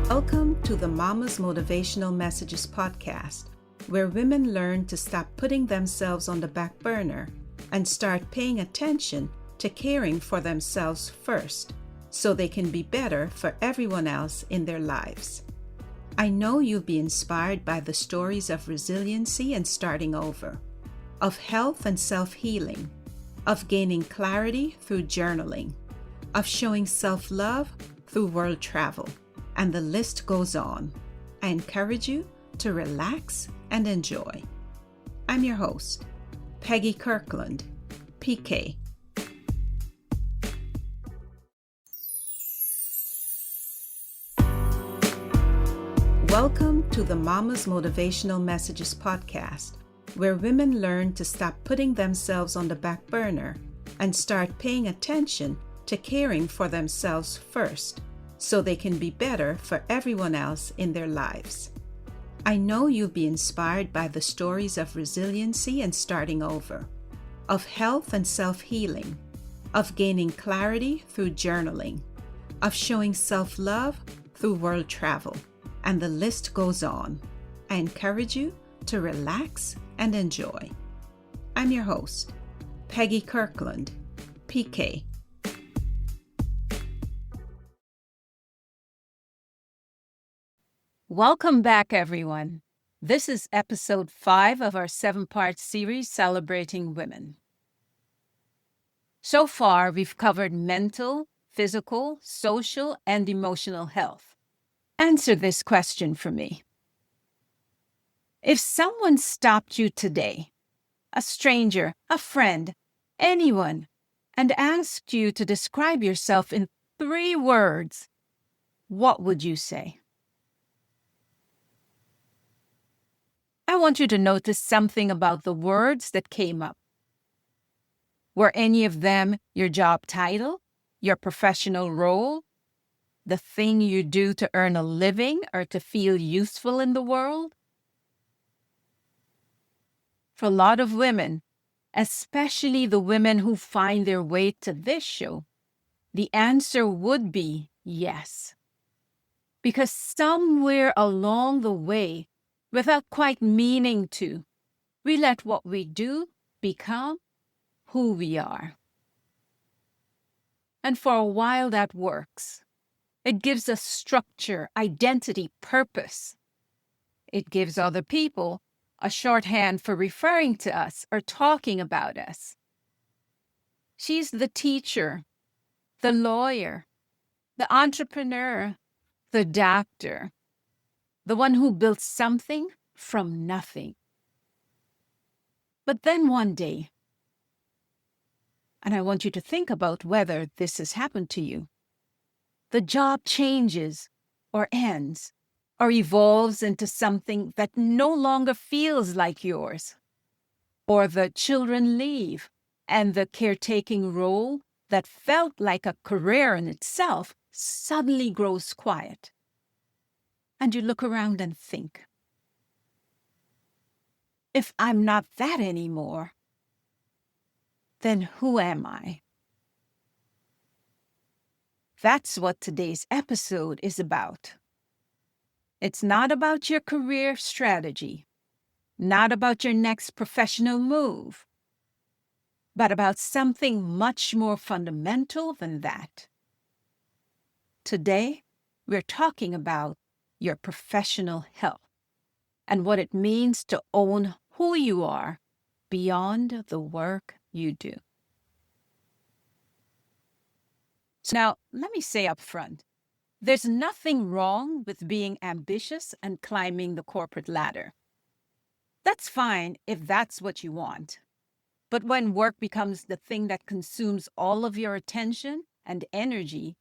Welcome to the Mama's Motivational Messages podcast, where women learn to stop putting themselves on the back burner and start paying attention to caring for themselves first so they can be better for everyone else in their lives. I know you'll be inspired by the stories of resiliency and starting over, of health and self-healing, of gaining clarity through journaling, of showing self-love through world travel, and the list goes on. I encourage you to relax and enjoy. I'm your host, Peggy Kirkland, PK. Welcome to the Mama's Motivational Messages podcast, where women learn to stop putting themselves on the back burner and start paying attention to caring for themselves first so they can be better for everyone else in their lives. I know you'll be inspired by the stories of resiliency and starting over, of health and self-healing, of gaining clarity through journaling, of showing self-love through world travel, and the list goes on. I encourage you to relax and enjoy. I'm your host, Peggy Kirkland, PK. Welcome back, everyone. This is episode 5 of our 7-part series celebrating women. So far, we've covered mental, physical, social, and emotional health. Answer this question for me. If someone stopped you today, a stranger, a friend, anyone, and asked you to describe yourself in 3 words, what would you say? I want you to notice something about the words that came up. Were any of them your job title, your professional role, the thing you do to earn a living or to feel useful in the world? For a lot of women, especially the women who find their way to this show, the answer would be yes. Because somewhere along the way, without quite meaning to, we let what we do become who we are. And for a while that works. It gives us structure, identity, purpose. It gives other people a shorthand for referring to us or talking about us. She's the teacher, the lawyer, the entrepreneur, the doctor, the one who built something from nothing. But then one day, and I want you to think about whether this has happened to you, the job changes or ends or evolves into something that no longer feels like yours. Or the children leave and the caretaking role that felt like a career in itself suddenly grows quiet. And you look around and think, if I'm not that anymore, then who am I? That's what today's episode is about. It's not about your career strategy, not about your next professional move, but about something much more fundamental than that. Today, we're talking about your professional health and what it means to own who you are beyond the work you do. So now, let me say up front, there's nothing wrong with being ambitious and climbing the corporate ladder. That's fine if that's what you want. But when work becomes the thing that consumes all of your attention and energy,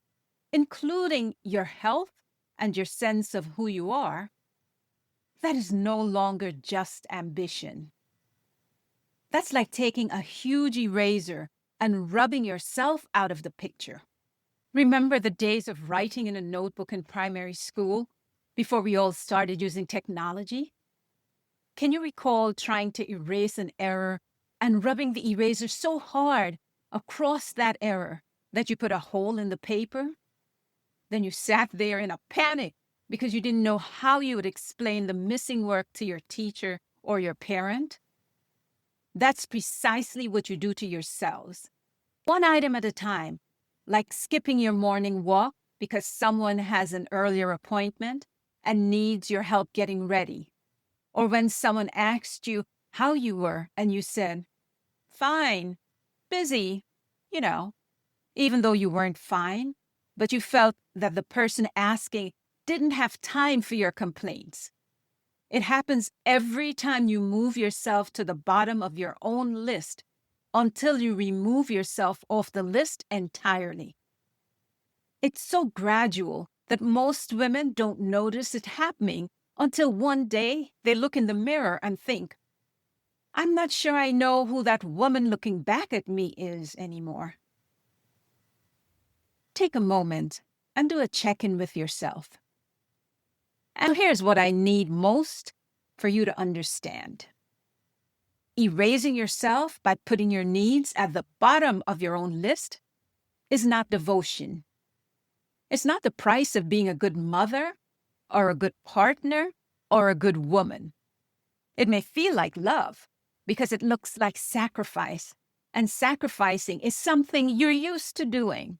including your health and your sense of who you are, that is no longer just ambition. That's like taking a huge eraser and rubbing yourself out of the picture. Remember the days of writing in a notebook in primary school before we all started using technology? Can you recall trying to erase an error and rubbing the eraser so hard across that error that you put a hole in the paper? Then you sat there in a panic because you didn't know how you would explain the missing work to your teacher or your parent? That's precisely what you do to yourselves. One item at a time, like skipping your morning walk because someone has an earlier appointment and needs your help getting ready. Or when someone asked you how you were and you said, "Fine, busy," you know, even though you weren't fine, but you felt that the person asking didn't have time for your complaints. It happens every time you move yourself to the bottom of your own list until you remove yourself off the list entirely. It's so gradual that most women don't notice it happening until one day they look in the mirror and think, "I'm not sure I know who that woman looking back at me is anymore." Take a moment and do a check-in with yourself. And here's what I need most for you to understand. Erasing yourself by putting your needs at the bottom of your own list is not devotion. It's not the price of being a good mother or a good partner or a good woman. It may feel like love because it looks like sacrifice, and sacrificing is something you're used to doing.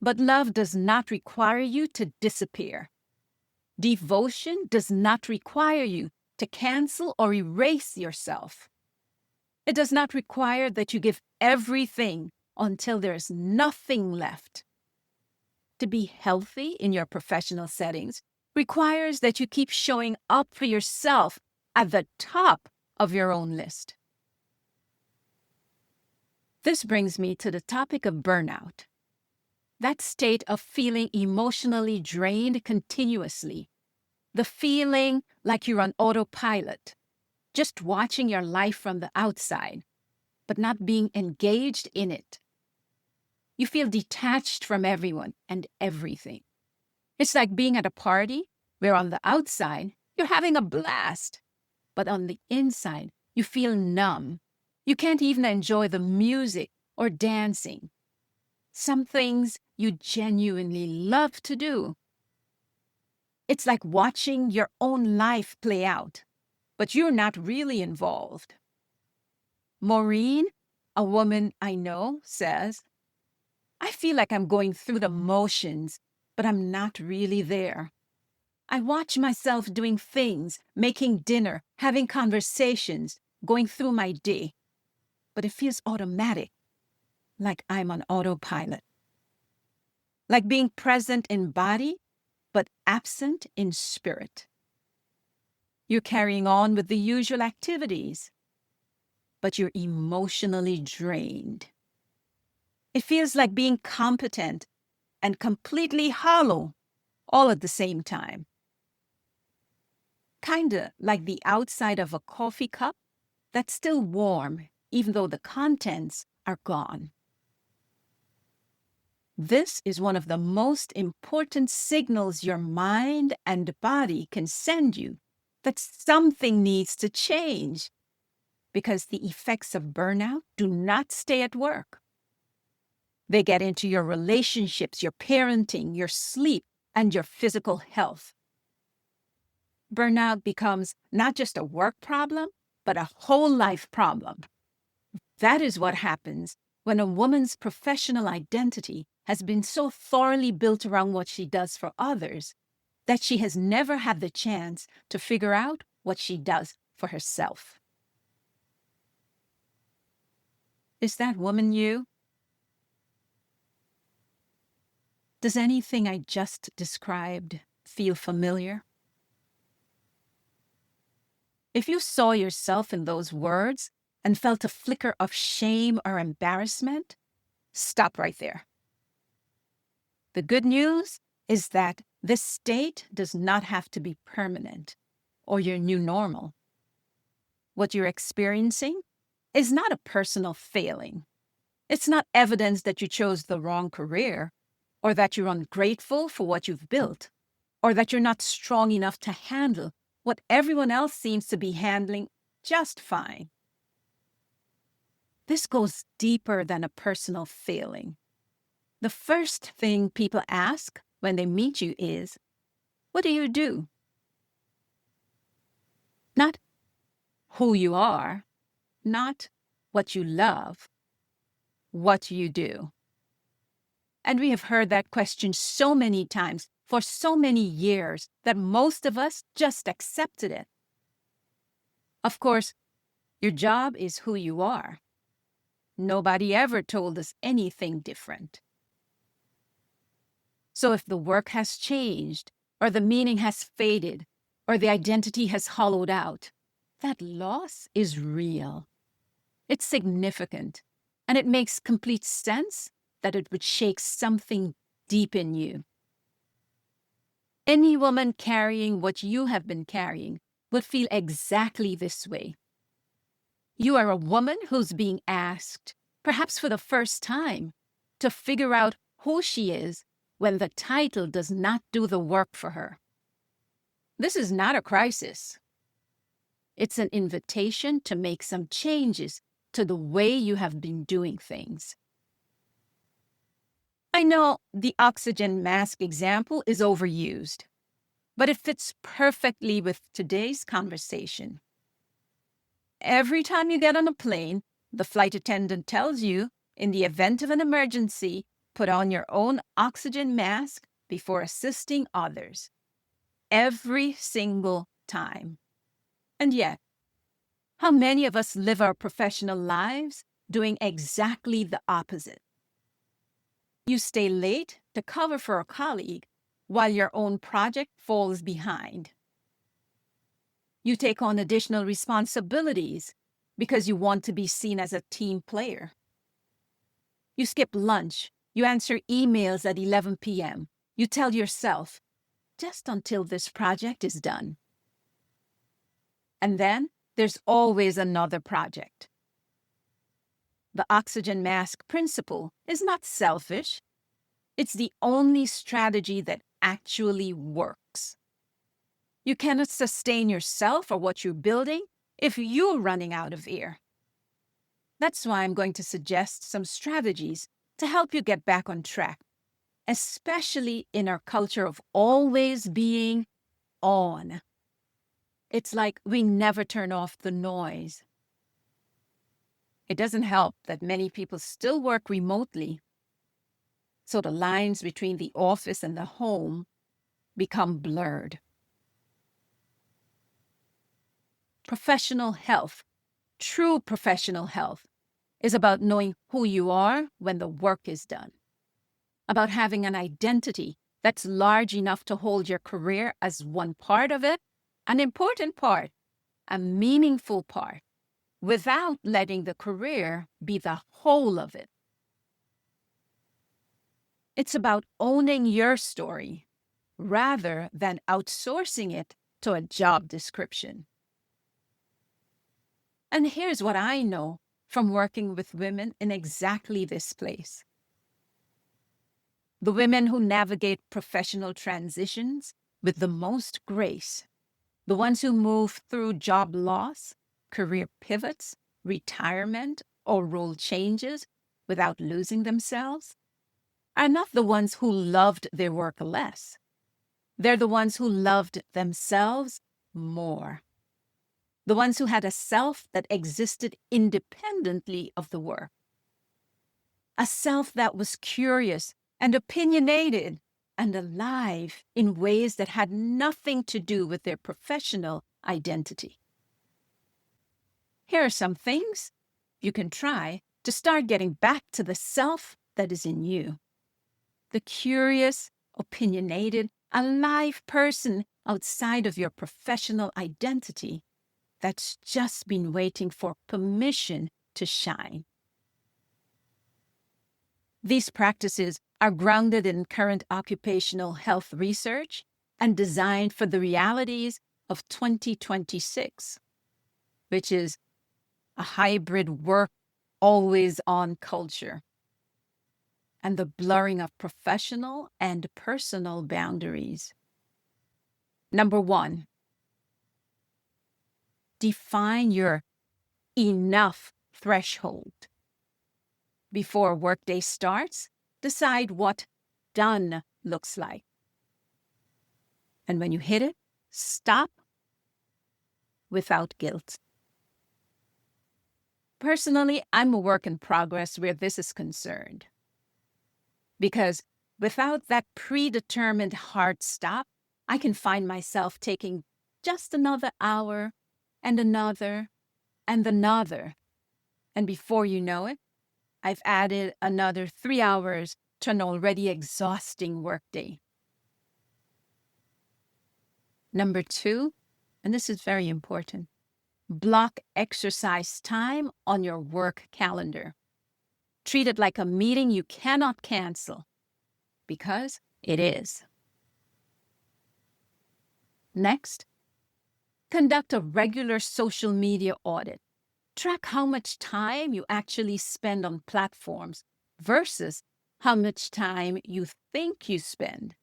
But love does not require you to disappear. Devotion does not require you to cancel or erase yourself. It does not require that you give everything until there's nothing left. To be healthy in your professional settings requires that you keep showing up for yourself at the top of your own list. This brings me to the topic of burnout. That state of feeling emotionally drained continuously. The feeling like you're on autopilot, just watching your life from the outside, but not being engaged in it. You feel detached from everyone and everything. It's like being at a party where on the outside, you're having a blast, but on the inside, you feel numb. You can't even enjoy the music or dancing. Some things you genuinely love to do. It's like watching your own life play out, but you're not really involved. Maureen, a woman I know, says, "I feel like I'm going through the motions, but I'm not really there. I watch myself doing things, making dinner, having conversations, going through my day, but it feels automatic, like I'm on autopilot. Like being present in body, but absent in spirit. You're carrying on with the usual activities, but you're emotionally drained. It feels like being competent and completely hollow all at the same time. Kinda like the outside of a coffee cup that's still warm, even though the contents are gone. This is one of the most important signals your mind and body can send you that something needs to change, because the effects of burnout do not stay at work. They get into your relationships, your parenting, your sleep, and your physical health. Burnout becomes not just a work problem, but a whole life problem. That is what happens when a woman's professional identity has been so thoroughly built around what she does for others that she has never had the chance to figure out what she does for herself. Is that woman you? Does anything I just described feel familiar? If you saw yourself in those words and felt a flicker of shame or embarrassment, stop right there. The good news is that this state does not have to be permanent or your new normal. What you're experiencing is not a personal failing. It's not evidence that you chose the wrong career, or that you're ungrateful for what you've built, or that you're not strong enough to handle what everyone else seems to be handling just fine. This goes deeper than a personal failing. The first thing people ask when they meet you is, What do you do? Not who you are, not what you love, what you do. And we have heard that question so many times for so many years that most of us just accepted it. Of course, your job is who you are. Nobody ever told us anything different. So if the work has changed, or the meaning has faded, or the identity has hollowed out, that loss is real. It's significant, and it makes complete sense that it would shake something deep in you. Any woman carrying what you have been carrying would feel exactly this way. You are a woman who's being asked, perhaps for the first time, to figure out who she is when the title does not do the work for her. This is not a crisis. It's an invitation to make some changes to the way you have been doing things. I know the oxygen mask example is overused, but it fits perfectly with today's conversation. Every time you get on a plane, the flight attendant tells you, in the event of an emergency, put on your own oxygen mask before assisting others. Every single time. And yet, how many of us live our professional lives doing exactly the opposite? You stay late to cover for a colleague while your own project falls behind. You take on additional responsibilities because you want to be seen as a team player. You skip lunch. You answer emails at 11 p.m. You tell yourself, just until this project is done. And then there's always another project. The oxygen mask principle is not selfish. It's the only strategy that actually works. You cannot sustain yourself or what you're building if you're running out of air. That's why I'm going to suggest some strategies to help you get back on track, especially in our culture of always being on. It's like we never turn off the noise. It doesn't help that many people still work remotely, so the lines between the office and the home become blurred. Professional health, true professional health, is about knowing who you are when the work is done, about having an identity that's large enough to hold your career as one part of it, an important part, a meaningful part, without letting the career be the whole of it. It's about owning your story rather than outsourcing it to a job description. And here's what I know from working with women in exactly this place. The women who navigate professional transitions with the most grace, the ones who move through job loss, career pivots, retirement, or role changes without losing themselves, are not the ones who loved their work less. They're the ones who loved themselves more. The ones who had a self that existed independently of the work. A self that was curious and opinionated and alive in ways that had nothing to do with their professional identity. Here are some things you can try to start getting back to the self that is in you. The curious, opinionated, alive person outside of your professional identity that's just been waiting for permission to shine. These practices are grounded in current occupational health research and designed for the realities of 2026, which is a hybrid work, always-on culture, and the blurring of professional and personal boundaries. Number 1, define your enough threshold. Before workday starts, decide what done looks like. And when you hit it, stop without guilt. Personally, I'm a work in progress where this is concerned. Because without that predetermined hard stop, I can find myself taking just another hour and another and another. And before you know it, I've added another 3 hours to an already exhausting workday. Number 2, and this is very important, block exercise time on your work calendar. Treat it like a meeting you cannot cancel, because it is. Next, conduct a regular social media audit. Track how much time you actually spend on platforms versus how much time you think you spend.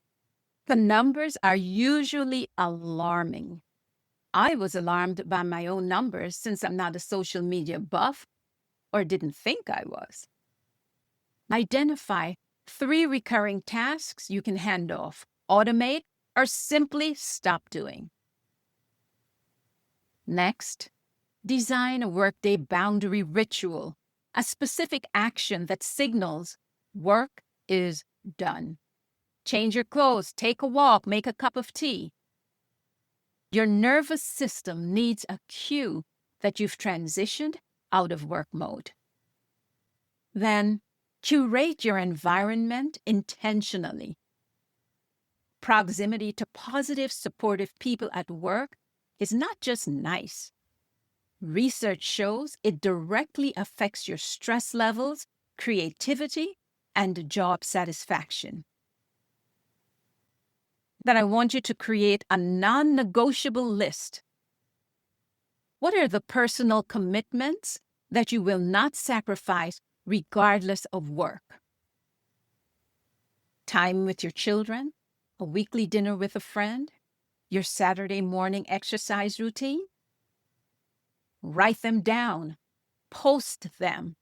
The numbers are usually alarming. I was alarmed by my own numbers since I'm not a social media buff, or didn't think I was. Identify 3 recurring tasks you can hand off, automate, or simply stop doing. Next, design a workday boundary ritual, a specific action that signals work is done. Change your clothes, take a walk, make a cup of tea. Your nervous system needs a cue that you've transitioned out of work mode. Then, curate your environment intentionally. Proximity to positive, supportive people at work is not just nice. Research shows it directly affects your stress levels, creativity, and job satisfaction. Then I want you to create a non-negotiable list. What are the personal commitments that you will not sacrifice regardless of work? Time with your children, a weekly dinner with a friend, your Saturday morning exercise routine? Write them down, post them,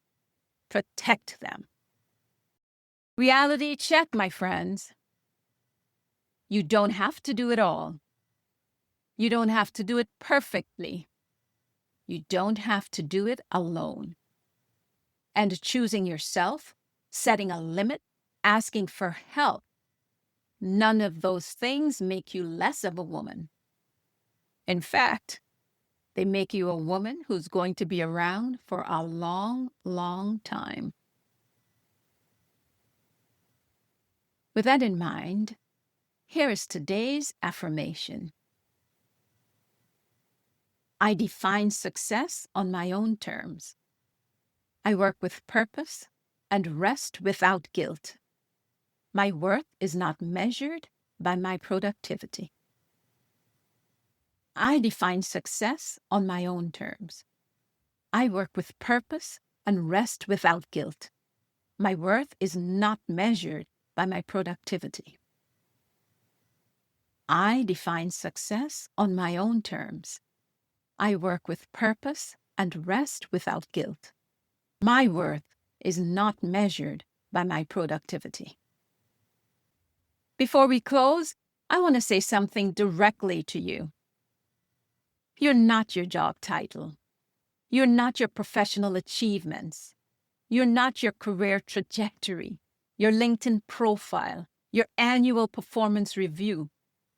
protect them. Reality check, my friends. You don't have to do it all. You don't have to do it perfectly. You don't have to do it alone. And choosing yourself, setting a limit, asking for help, none of those things make you less of a woman. In fact, they make you a woman who's going to be around for a long, long time. With that in mind, here is today's affirmation. I define success on my own terms. I work with purpose and rest without guilt. My worth is not measured by my productivity. I define success on my own terms. I work with purpose and rest without guilt. My worth is not measured by my productivity. I define success on my own terms. I work with purpose and rest without guilt. My worth is not measured by my productivity. Before we close, I want to say something directly to you. You're not your job title. You're not your professional achievements. You're not your career trajectory, your LinkedIn profile, your annual performance review,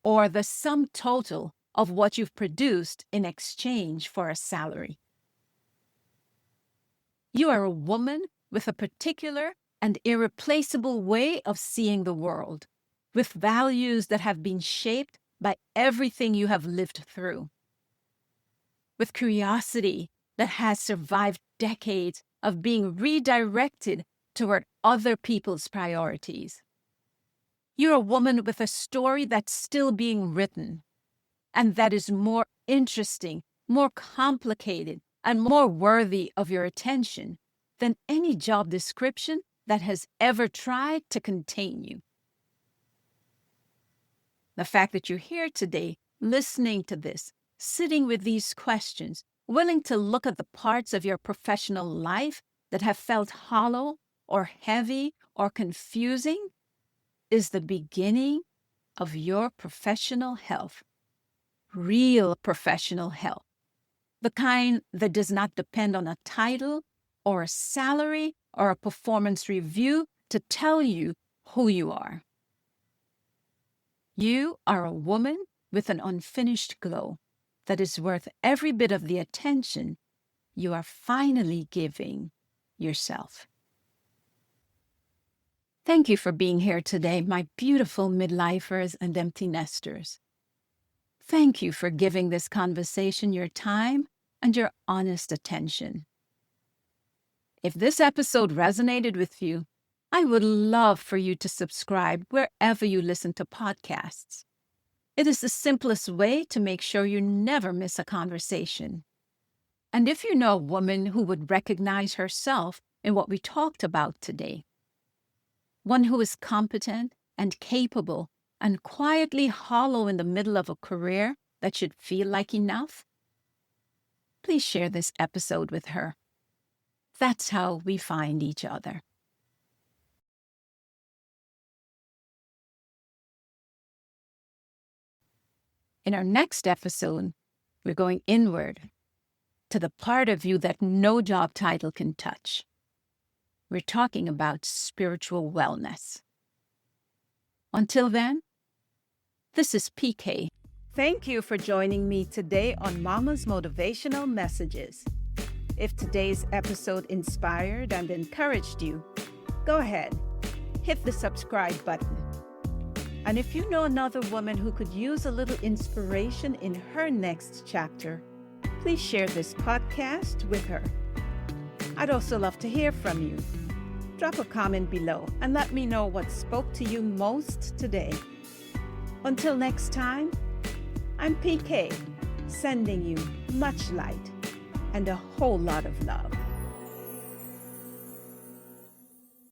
or the sum total of what you've produced in exchange for a salary. You are a woman with a particular and irreplaceable way of seeing the world, with values that have been shaped by everything you have lived through, with curiosity that has survived decades of being redirected toward other people's priorities. You're a woman with a story that's still being written, and that is more interesting, more complicated, and more worthy of your attention than any job description that has ever tried to contain you. The fact that you're here today, listening to this, sitting with these questions, willing to look at the parts of your professional life that have felt hollow or heavy or confusing, is the beginning of your professional health. Real professional health. The kind that does not depend on a title or a salary or a performance review to tell you who you are. You are a woman with an unfinished glow that is worth every bit of the attention you are finally giving yourself. Thank you for being here today, my beautiful midlifers and empty nesters. Thank you for giving this conversation your time and your honest attention. If this episode resonated with you, I would love for you to subscribe wherever you listen to podcasts. It is the simplest way to make sure you never miss a conversation. And if you know a woman who would recognize herself in what we talked about today, one who is competent and capable and quietly hollow in the middle of a career that should feel like enough, please share this episode with her. That's how we find each other. In our next episode, we're going inward to the part of you that no job title can touch. We're talking about spiritual wellness. Until then, this is PK. Thank you for joining me today on Mama's Motivational Messages. If today's episode inspired and encouraged you, go ahead, hit the subscribe button. And if you know another woman who could use a little inspiration in her next chapter, please share this podcast with her. I'd also love to hear from you. Drop a comment below and let me know what spoke to you most today. Until next time, I'm PK, sending you much light and a whole lot of love.